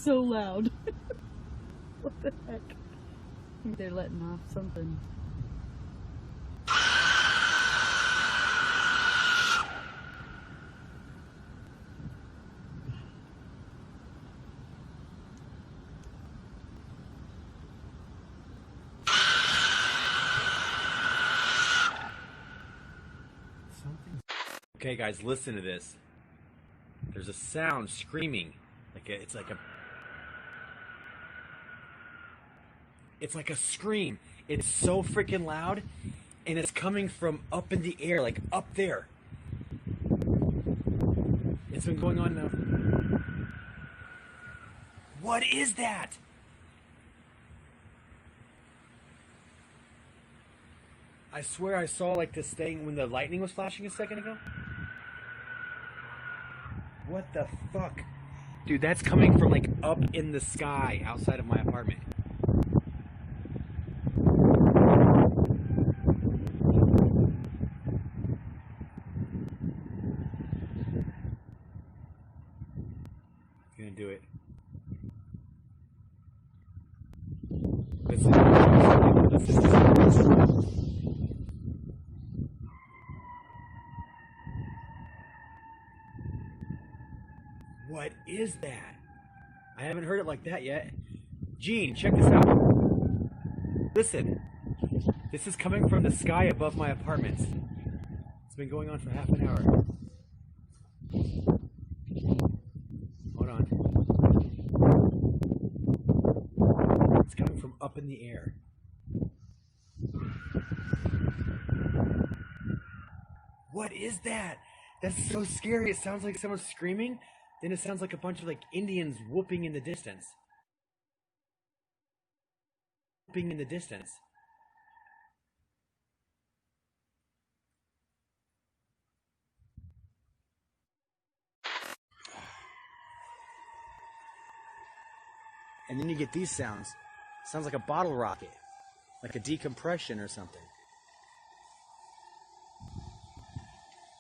so loud. What the heck? I think they're letting off something. Okay, guys, listen to this. There's a sound screaming, it's like a scream. It's so freaking loud, and it's coming from up in the air, like up there. It's been going on now. What is that? I swear I saw like this thing when the lightning was flashing a second ago. What the fuck? Dude, that's coming from like up in the sky outside of my apartment. Gonna do it. Listen. What is that? I haven't heard it like that yet. Gene, check this out. Listen. This is coming from the sky above my apartment. It's been going on for half an hour. Hold on. It's coming from up in the air. What is that? That's so scary. It sounds like someone's screaming. Then it sounds like a bunch of like Indians whooping in the distance. Whooping in the distance. And then you get these sounds. Sounds like a bottle rocket. Like a decompression or something.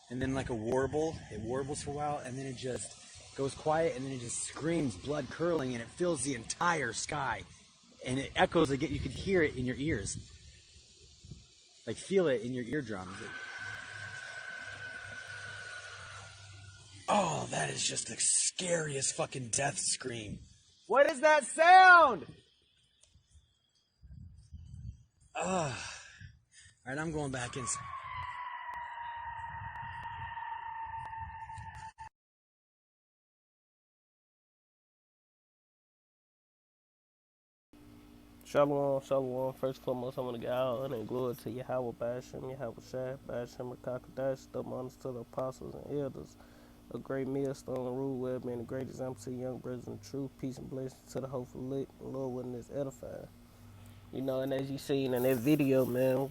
And then like a warble. It warbles for a while and then it just goes quiet and then it just screams, blood curdling, and it fills the entire sky. And it echoes again. You can hear it in your ears. Like feel it in your eardrums. Oh, that is just the scariest fucking death scream. What is that sound? Alright, I'm going back inside. Shalom, shalom. First and foremost, I want to get all honor and glory to Yahweh Basham, Yahweh Shai, Basham, Rakakadash, double honors to the apostles and elders. A great millstone, rule well, being a great example to young brothers in truth. Peace and blessings to the hopeful lit, and Lord willing is edifying. You know, and as you seen in that video, man,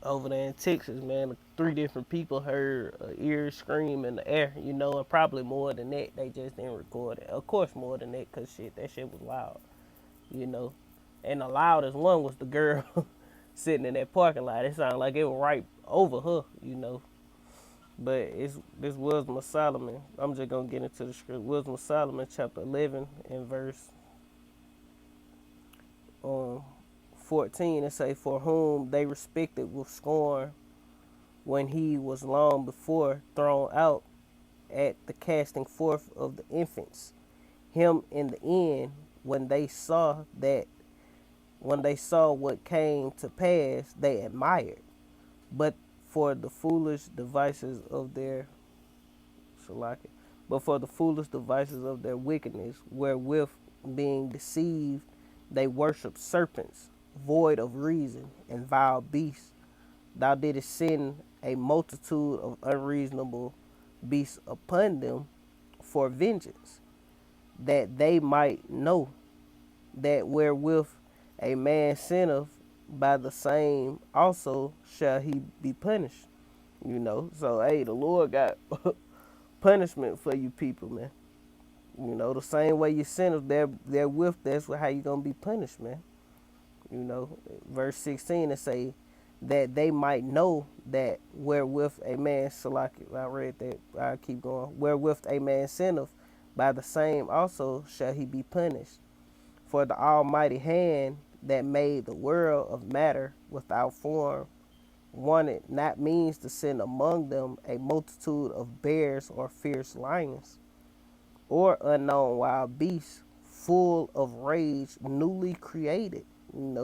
over there in Texas, man, 3 different people heard an ear scream in the air, you know, and probably more than that. They just didn't record it. Of course, more than that, because that shit was loud, you know. And the loudest one was the girl sitting in that parking lot. It sounded like it was right over her, you know. But this Wisdom of Solomon. I'm just going to get into the script. Wisdom of Solomon, chapter 11, and verse 14. It say, for whom they respected with scorn when he was long before thrown out at the casting forth of the infants. Him in the end, when they saw what came to pass, they admired. But for the foolish devices of their wickedness, wherewith being deceived, they worship serpents, void of reason, and vile beasts. Thou didst send a multitude of unreasonable beasts upon them for vengeance, that they might know that wherewith a man sinneth, by the same also shall he be punished. You know, so hey, the Lord got punishment for you people, man. You know, the same way you sinneth therewith, that's how you gonna be punished, man. You know, verse 16 it say that they might know that wherewith a man, I read that, I keep going, wherewith a man sinneth, By the same also shall he be punished. For the almighty hand that made the world of matter without form wanted not means to send among them a multitude of bears or fierce lions, or unknown wild beasts, full of rage, newly created.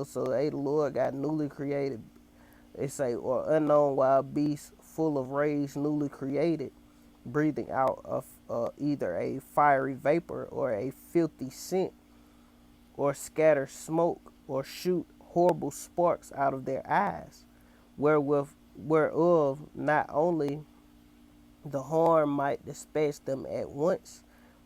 So hey, the Lord got newly created. They say, or unknown wild beasts, full of rage, newly created, breathing out of either a fiery vapor or a filthy scent, or scatter smoke, or shoot horrible sparks out of their eyes, whereof not only the harm might dispatch them at once,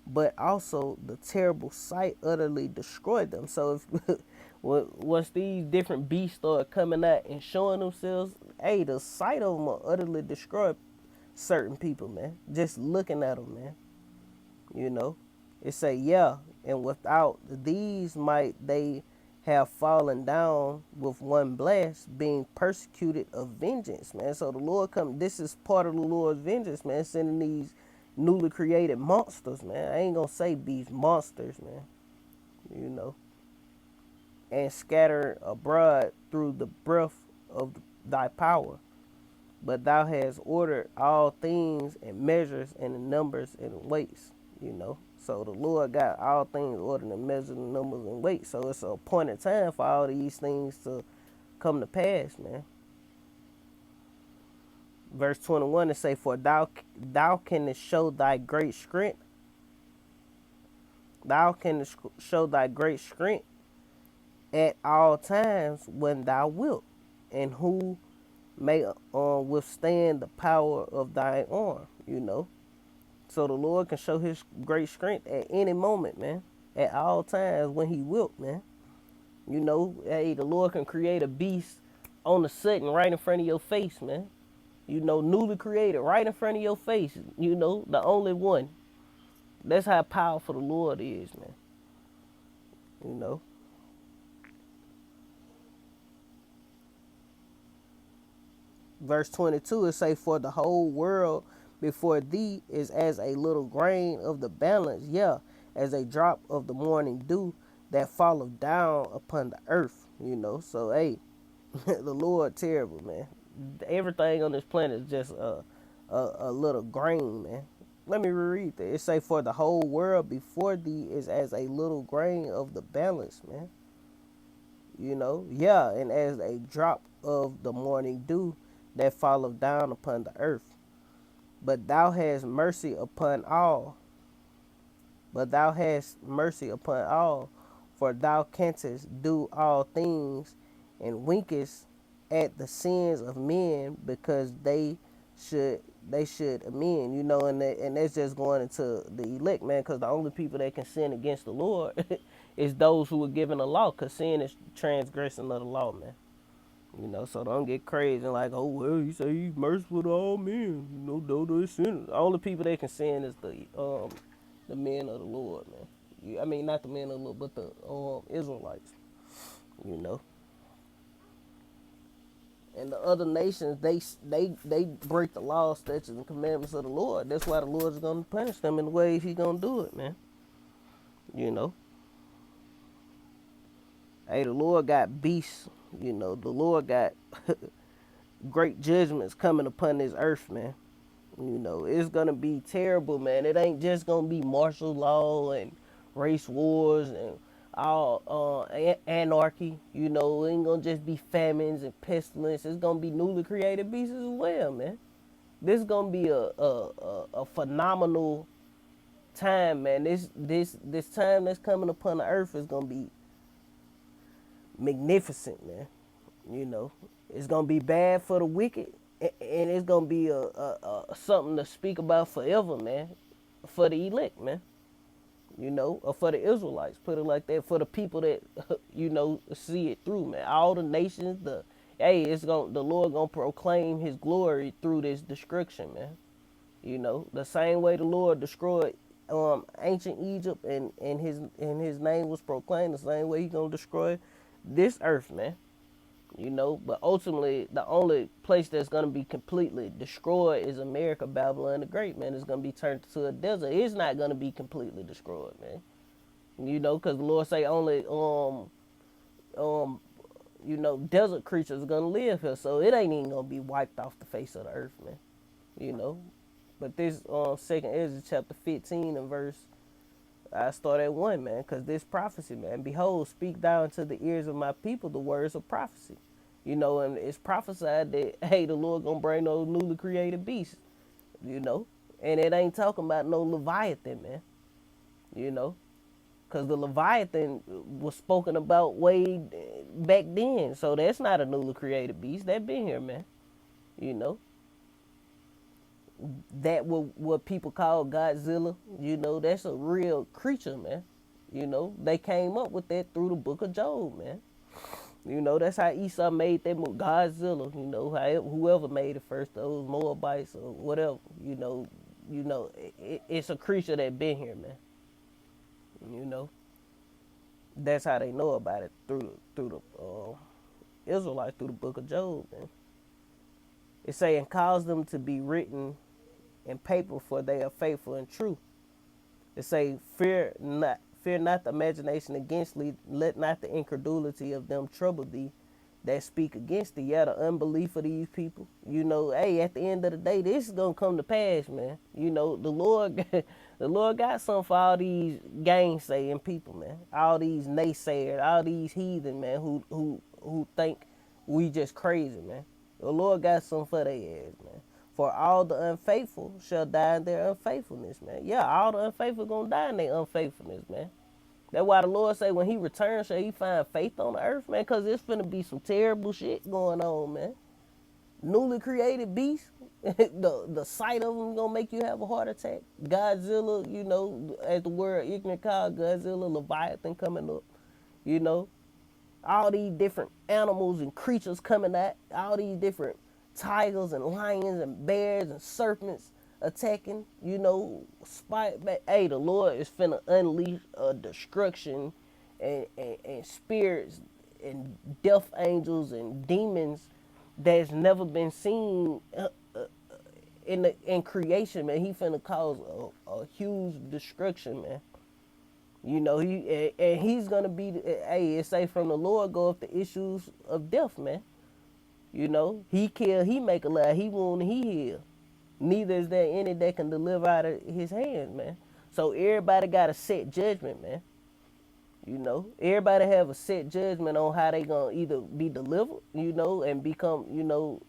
but also the terrible sight utterly destroyed them. So if once these different beasts start coming out and showing themselves, hey, the sight of them will utterly destroy certain people, man. Just looking at them, man. It say, yeah, and without these might they have fallen down with one blast, being persecuted of vengeance, man. So the Lord come. This is part of the Lord's vengeance, man. Sending these newly created monsters, man. I ain't gonna say beasts, monsters, man. And scatter abroad through the breath of thy power. But thou hast ordered all things and measures and the numbers and weights, So the Lord got all things ordered and measured and numbers and weights. So it's a appointed time for all these things to come to pass, man. Verse 21, it say, for thou canst show thy great strength. Thou canst show thy great strength at all times when thou wilt, and who may withstand the power of thy arm, So the Lord can show his great strength at any moment, man. At all times when he wilt, man. Hey, the Lord can create a beast on the sudden right in front of your face, man. Newly created right in front of your face. The only one. That's how powerful the Lord is, man. Verse 22, it say, for the whole world before thee is as a little grain of the balance, yeah, as a drop of the morning dew that falleth down upon the earth, So, hey, the Lord terrible, man. Everything on this planet is just a little grain, man. Let me reread that. It say, for the whole world before thee is as a little grain of the balance, man. Yeah, and as a drop of the morning dew that falleth down upon the earth. But thou hast mercy upon all. For thou canst do all things, and winkest at the sins of men, because they should amend, and that's just going into the elect, man, because the only people that can sin against the Lord is those who are given a law, because sin is transgressing of the law, man. So don't get crazy and like, oh, well, you say he's merciful to all men. Though they're sinners. All the people that can sin is the men of the Lord, man. I mean, not the men of the Lord, but the Israelites. And the other nations, they break the law, statutes, and commandments of the Lord. That's why the Lord is going to punish them in the ways He's going to do it, man. Hey, the Lord got beasts. The Lord got great judgments coming upon this earth, man. It's going to be terrible, man. It ain't just going to be martial law and race wars and all anarchy. It ain't going to just be famines and pestilence. It's going to be newly created beasts as well, man. This is going to be a phenomenal time, man. This time that's coming upon the earth is going to be magnificent, man. It's gonna be bad for the wicked, and it's gonna be a something to speak about forever, man, for the elect, man. Or for the Israelites, put it like that, for the people that see it through, man. All the nations, the Lord gonna proclaim His glory through this destruction, man. The same way the Lord destroyed ancient Egypt and his name was proclaimed, the same way He gonna destroy this earth, man. you know. But ultimately, the only place that's gonna be completely destroyed is America, Babylon the Great, man. It's gonna be turned to a desert. It's not gonna be completely destroyed, man. You know, because the Lord say only um you know, desert creatures are gonna live here, so it ain't even gonna be wiped off the face of the earth, man. You know, but this Second Ezra chapter 15 and verse, I start at 1, man, because this prophecy, man. Behold, speak thou into the ears of my people the words of prophecy. You know, and it's prophesied that, hey, the Lord gonna bring those newly created beasts, you know. And it ain't talking about no Leviathan, man, you know. Because the Leviathan was spoken about way back then. So that's not a newly created beast. That been here, man. You know. That what people call Godzilla, you know, that's a real creature, man. You know, they came up with that through the book of Job, man. You know, that's how Esau made that movie, Godzilla. You know, whoever made it first, those Moabites or whatever. It's a creature that been here, man. You know, that's how they know about it through the Israelites, through the book of Job, man. It say, and cause them to be written in paper, for they are faithful and true. It say, fear not the imagination against thee, let not the incredulity of them trouble thee that speak against thee. Yeah, the unbelief of these people. You know, hey, at the end of the day, this is gonna come to pass, man. You know, the Lord the Lord got something for all these gainsaying people, man. All these naysayers, all these heathen, man, who think we just crazy, man. The Lord got something for their ass, man. For all the unfaithful shall die in their unfaithfulness, man. Yeah, all the unfaithful gonna die in their unfaithfulness, man. That's why the Lord say when he returns, shall he find faith on the earth, man? Because it's finna be some terrible shit going on, man. Newly created beasts, the sight of them gonna make you have a heart attack. Godzilla, you know, as the word ignorant called Godzilla, Leviathan coming up, you know. All these different animals and creatures coming out, all these different tigers and lions and bears and serpents attacking, you know, hey, the Lord is finna unleash a destruction and spirits and death angels and demons that's never been seen in creation, man. He finna cause a huge destruction, man. You know, he's gonna be, hey, it say from the Lord goeth the issues of death, man. You know, he kill, he make alive, he wound, he heal. Neither is there any that can deliver out of his hands, man. So everybody got a set judgment, man. You know, everybody have a set judgment on how they gonna either be delivered, you know, and become, you know,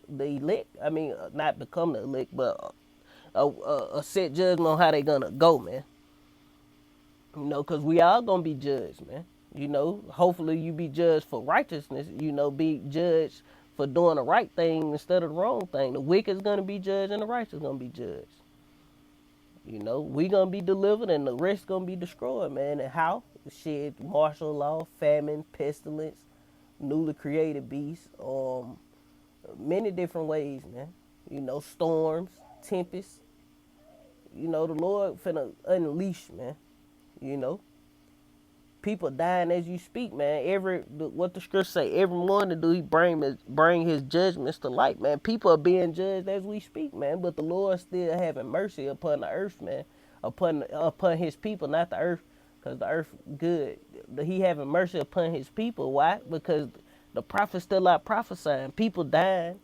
the elect. I mean, not become the elect, but a set judgment on how they gonna go, man. You know, because we all gonna be judged, man. You know, hopefully you be judged for righteousness, you know, be judged for doing the right thing instead of the wrong thing. The wicked's gonna be judged and the righteous gonna be judged. You know, we gonna be delivered and the rest gonna be destroyed, man. And how? Shit, martial law, famine, pestilence, newly created beasts, many different ways, man. You know, storms, tempests. You know, the Lord finna unleash, man. You know, people dying as you speak, man. What the scripture say, every morning do he bring his judgments to light, man. People are being judged as we speak, man. But the Lord still having mercy upon the earth, man. Upon his people, not the earth, because the earth good. He having mercy upon his people. Why? Because the prophets still out prophesying. People dying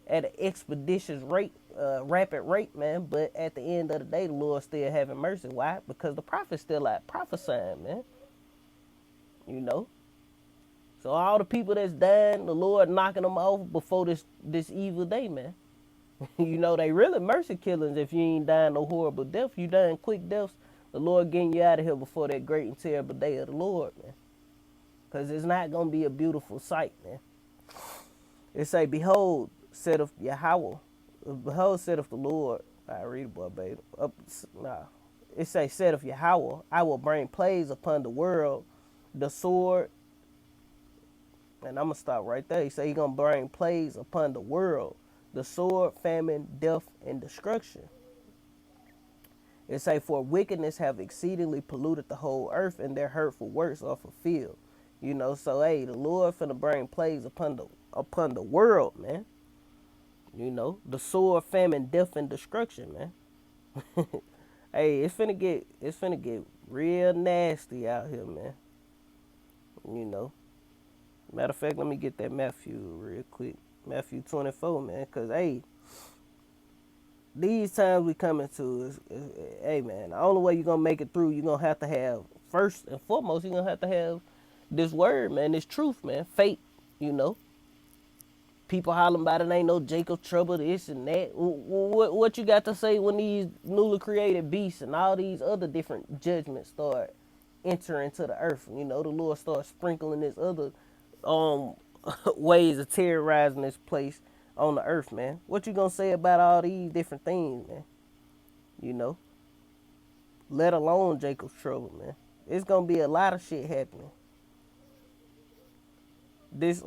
at an expeditious rate, rapid rate, man. But at the end of the day, the Lord still having mercy. Why? Because the prophets still out prophesying, man. You know. So all the people that's dying, the Lord knocking them off before this evil day, man. You know, they really mercy killings if you ain't dying no horrible death. You dying quick deaths, the Lord getting you out of here before that great and terrible day of the Lord, man. Because it's not going to be a beautiful sight, man. It say, behold, saith Yahweh. Behold, saith the Lord. I read it, boy, baby. It say, saith Yahweh, I will bring plagues upon the world, the sword. And I'm going to stop right there. He say he going to bring plagues upon the world, the sword, famine, death, and destruction. It say, for wickedness have exceedingly polluted the whole earth, and their hurtful works are fulfilled. You know, so hey, the Lord finna bring plagues upon the world, man. You know, the sword, famine, death, and destruction, man. Hey, it's finna get real nasty out here, man. You know. Matter of fact, let me get that Matthew real quick. Matthew 24, man, cause hey, these times we coming to is hey man, the only way you're gonna make it through, you're gonna have to have first and foremost, you're gonna have to have this word, man, this truth, man, faith, you know. People hollering about it ain't no Jacob trouble, this and that. What you got to say when these newly created beasts and all these other different judgments start entering to the earth? You know, the Lord starts sprinkling this other um ways of terrorizing this place on the earth, man. What you gonna say about all these different things, man? You know, let alone Jacob's trouble, man. It's gonna be a lot of shit happening. This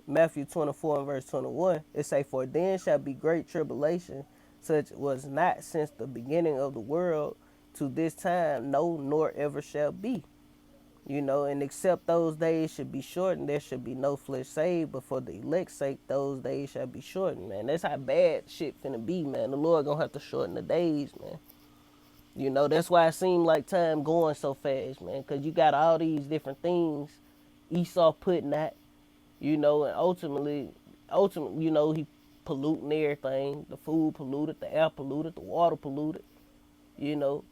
Matthew 24 and verse 21, it say, "For then shall be great tribulation, such was not since the beginning of the world to this time, no, nor ever shall be." You know, and except those days should be shortened, there should be no flesh saved, but for the elect's sake, those days shall be shortened, man. That's how bad shit finna be, man. The Lord gonna have to shorten the days, man. You know, that's why it seemed like time going so fast, man, because you got all these different things Esau putting out, you know, and ultimately, you know, he polluting everything. The food polluted, the air polluted, the water polluted, you know.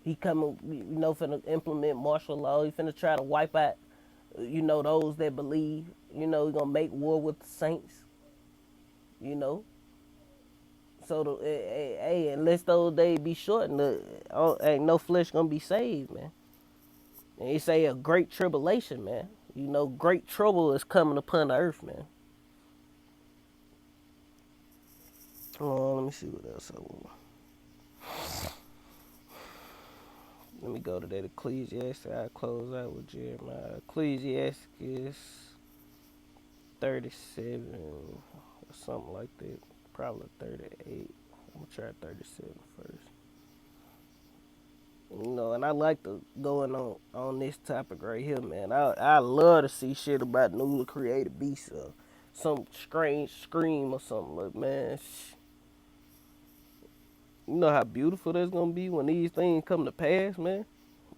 He coming, you know, finna implement martial law. He finna try to wipe out, you know, those that believe. You know, he gonna make war with the saints, you know. So, hey, unless those days be shortened, ain't no flesh gonna be saved, man. And he say a great tribulation, man. You know, great trouble is coming upon the earth, man. Let me see what else I want. Let me go to that Ecclesiastes. I'll close out with Jeremiah. Ecclesiastes 37 or something like that. Probably 38. I'm going to try 37 first. You know, and I like to going on this topic right here, man. I love to see shit about newly created beasts or some strange scream or something like, man. You know how beautiful that's gonna be when these things come to pass, man.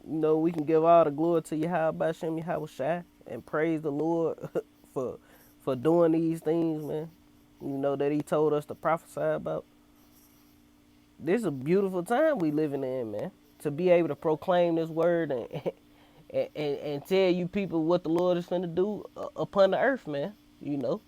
You know, we can give all the glory to Yahweh Shem Yahweh Shai and praise the Lord for doing these things, man. You know, that he told us to prophesy about. This is a beautiful time we living in, man. To be able to proclaim this word and tell you people what the Lord is finna do upon the earth, man. You know.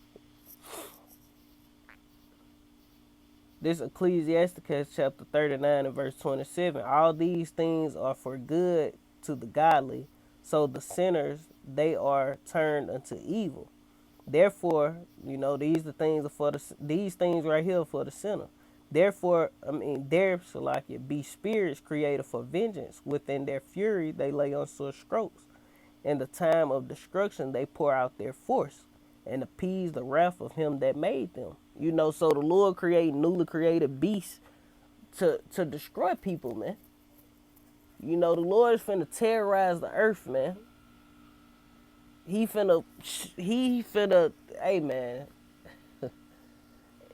This Ecclesiasticus chapter 39 and verse 27. All these things are for good to the godly, so the sinners, they are turned unto evil. Therefore, you know, these things right here for the sinner. Therefore, there shall like it be spirits created for vengeance. Within their fury, they lay on sore strokes. In the time of destruction, they pour out their force and appease the wrath of him that made them. You know, so the Lord create newly created beasts to destroy people, man. You know, the Lord is finna terrorize the earth, man. He finna, hey, man.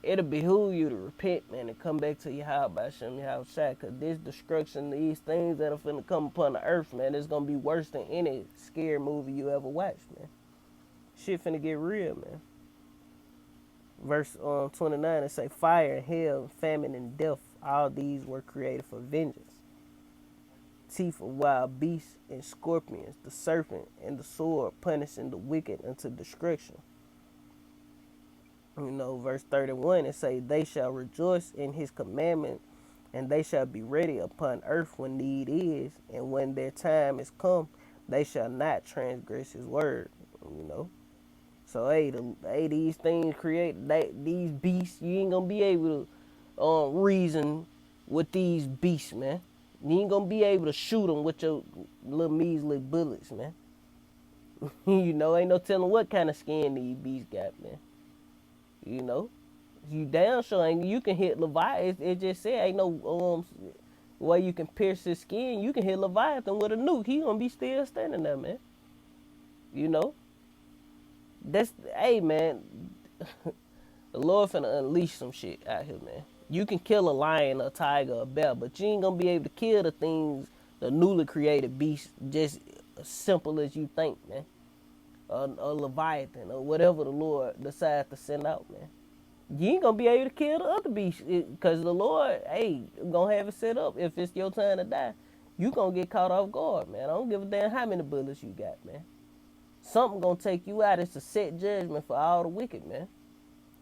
It'll behoove you to repent, man, and come back to Yahweh Shem Yahweh Shai, because this destruction, these things that are finna come upon the earth, man, it's gonna be worse than any scary movie you ever watched, man. Shit finna get real, man. Verse 29, it say, fire, hell, famine, and death, all these were created for vengeance. Teeth of wild beasts and scorpions, the serpent and the sword, punishing the wicked unto destruction. You know, verse 31, it say, they shall rejoice in his commandment, and they shall be ready upon earth when need is, and when their time is come, they shall not transgress his word. You know. So hey, these things create these beasts. You ain't gonna be able to reason with these beasts, man. You ain't gonna be able to shoot them with your little measly bullets, man. You know, ain't no telling what kind of skin these beasts got, man. You know, you damn sure ain't. You can hit Leviathan. It just said ain't no way you can pierce his skin. You can hit Leviathan with a nuke. He gonna be still standing there, man. You know, that's hey man, the Lord finna unleash some shit out here, man. You can kill a lion, a tiger, a bear, but you ain't gonna be able to kill the things, the newly created beast, just as simple as you think, man. A leviathan or whatever the Lord decides to send out, man. You ain't gonna be able to kill the other beast because the Lord, hey, gonna have it set up. If it's your time to die, you gonna get caught off guard, man. I don't give a damn how many bullets you got, man. Something gonna take you out. It's a set judgment for all the wicked, man.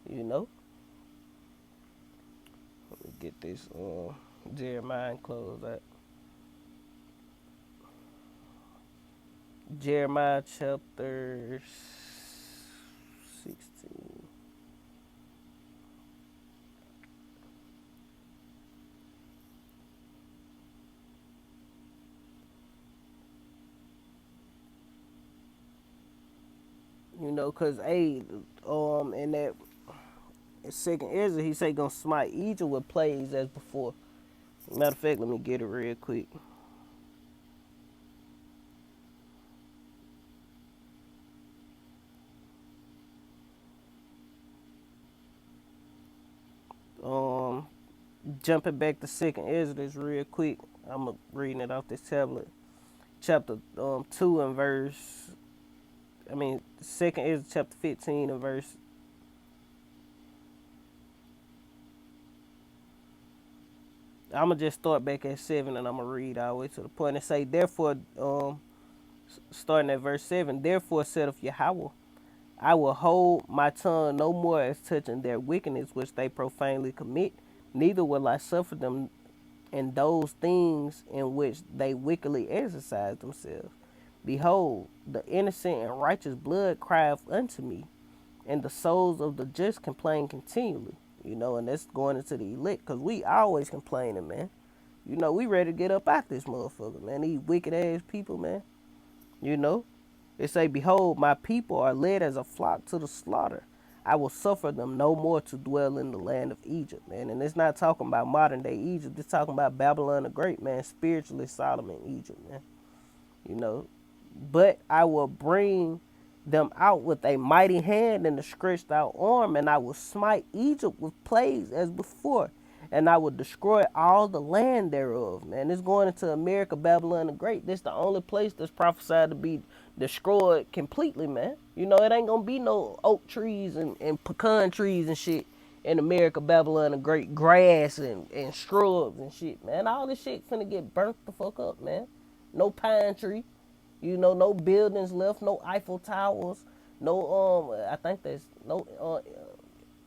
You know. Let me get this Jeremiah closed out. Jeremiah chapter 16. You know, cause in that second Ezra, he say gonna smite Egypt with plagues as before. Matter of fact, let me get it real quick. Jumping back to second Ezra real quick. I'm reading it off this tablet. Chapter 2 and verse. I mean, second Ezra chapter 15 and verse. I'm gonna just start back at 7 and I'm gonna read all the way to the point and say, therefore, starting at verse 7, therefore saith Yahweh, I will hold my tongue no more as touching their wickedness which they profanely commit, neither will I suffer them in those things in which they wickedly exercise themselves. Behold, the innocent and righteous blood crieth unto me, and the souls of the just complain continually. You know, and that's going into the elect, because we always complaining, man. You know, we ready to get up out this motherfucker, man. These wicked ass people, man. You know, it say, behold, my people are led as a flock to the slaughter. I will suffer them no more to dwell in the land of Egypt, man. And it's not talking about modern day Egypt. It's talking about Babylon the Great, man. Spiritually Solomon, Egypt, man. You know, but I will bring them out with a mighty hand and a stretched out arm, and I will smite Egypt with plagues as before, and I will destroy all the land thereof. Man, it's going into America, Babylon the Great. This the only place that's prophesied to be destroyed completely, man. You know, it ain't gonna be no oak trees and pecan trees and shit in America, Babylon the Great, grass and shrubs and shit, man. All this shit finna get burnt the fuck up, man. No pine tree. You know, no buildings left, no Eiffel Towers, no I think there's no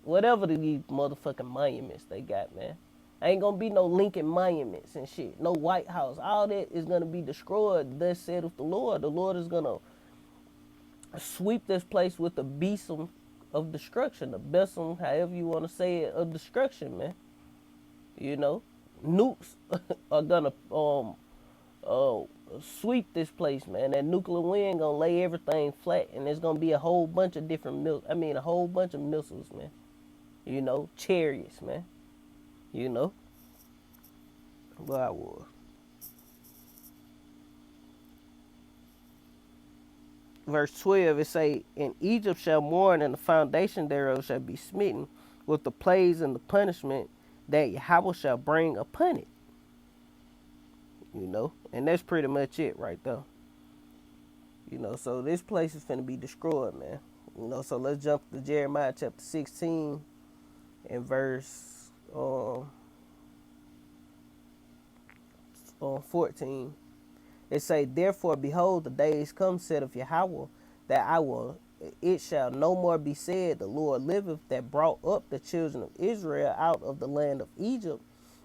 whatever these motherfucking monuments they got, man. Ain't gonna be no Lincoln monuments and shit, no White House. All that is gonna be destroyed. Thus saith the Lord. The Lord is gonna sweep this place with the besom of destruction, the besom, however you want to say it, of destruction, man. You know, nukes are gonna sweep this place, man. That nuclear wind gonna lay everything flat, and there's gonna be a whole bunch of different a whole bunch of missiles, man. You know, chariots, man. You know, where I was. Verse 12, it say, and Egypt shall mourn, and the foundation thereof shall be smitten with the plagues and the punishment that Yahweh shall bring upon it. You know, and that's pretty much it right there. You know, so this place is finna be destroyed, man. You know, so let's jump to Jeremiah chapter 16 and verse 14. It say, therefore, behold, the days come, saith Yahweh, that it shall no more be said, the Lord liveth, that brought up the children of Israel out of the land of Egypt.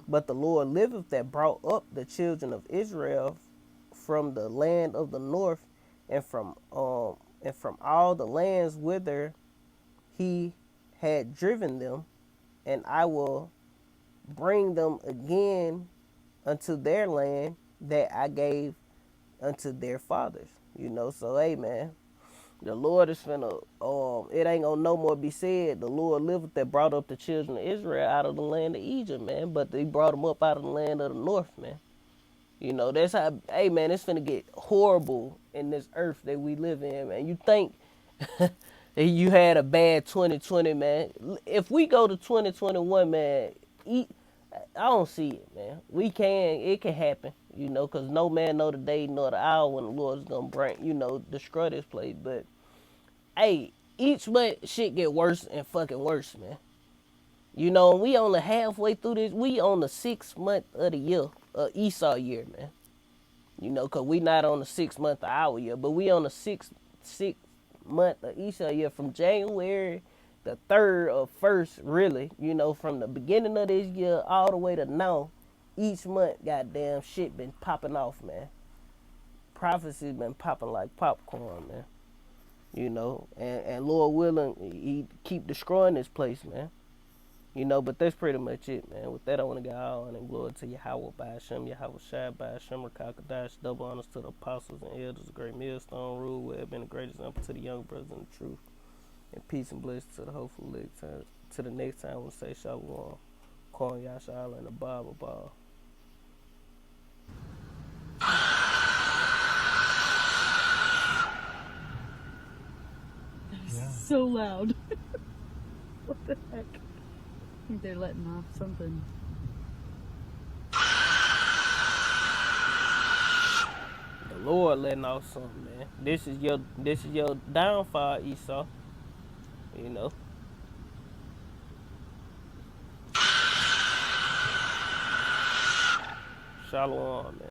But the Lord liveth, that brought up the children of Israel from the land of the north, and from all the lands whither he had driven them, and I will bring them again unto their land that I gave unto their fathers. You know, so hey, man, the Lord is finna, it ain't gonna no more be said, the Lord liveth, that brought up the children of Israel out of the land of Egypt, man. But they brought them up out of the land of the north, man. You know, that's how, hey man, it's finna get horrible in this earth that we live in, man. You think that you had a bad 2020, man. If we go to 2021, man, I don't see it, man. It can happen, you know, because no man know the day nor the hour when the Lord is going to bring, you know, destroy this place. But, hey, each month shit get worse and fucking worse, man. You know, we only halfway through this. We on the 6th month of the year, Esau year, man. You know, because we not on the 6th month of our year, but we on the sixth month of Esau year from January the 3rd or 1st, really. You know, from the beginning of this year all the way to now, each month, goddamn shit been popping off, man. Prophecy's been popping like popcorn, man. You know, and Lord willing, he keep destroying this place, man. You know, but that's pretty much it, man. With that, I want to give all honor and glory to Yahweh by Hashem, Yahweh Shai by Hashem, Rakakadash, double honors to the apostles and elders, the great millstone rule, where have been a great example to the young brothers in the truth. And peace and blessings to the hopeful next time. To the next time, we'll say Shalom, Kwan Yasha'Allah, and the Bible Ball. So loud. What the heck? I think they're letting off something. The Lord letting off something, man. This is your downfall, Esau. You know. Shalom, man.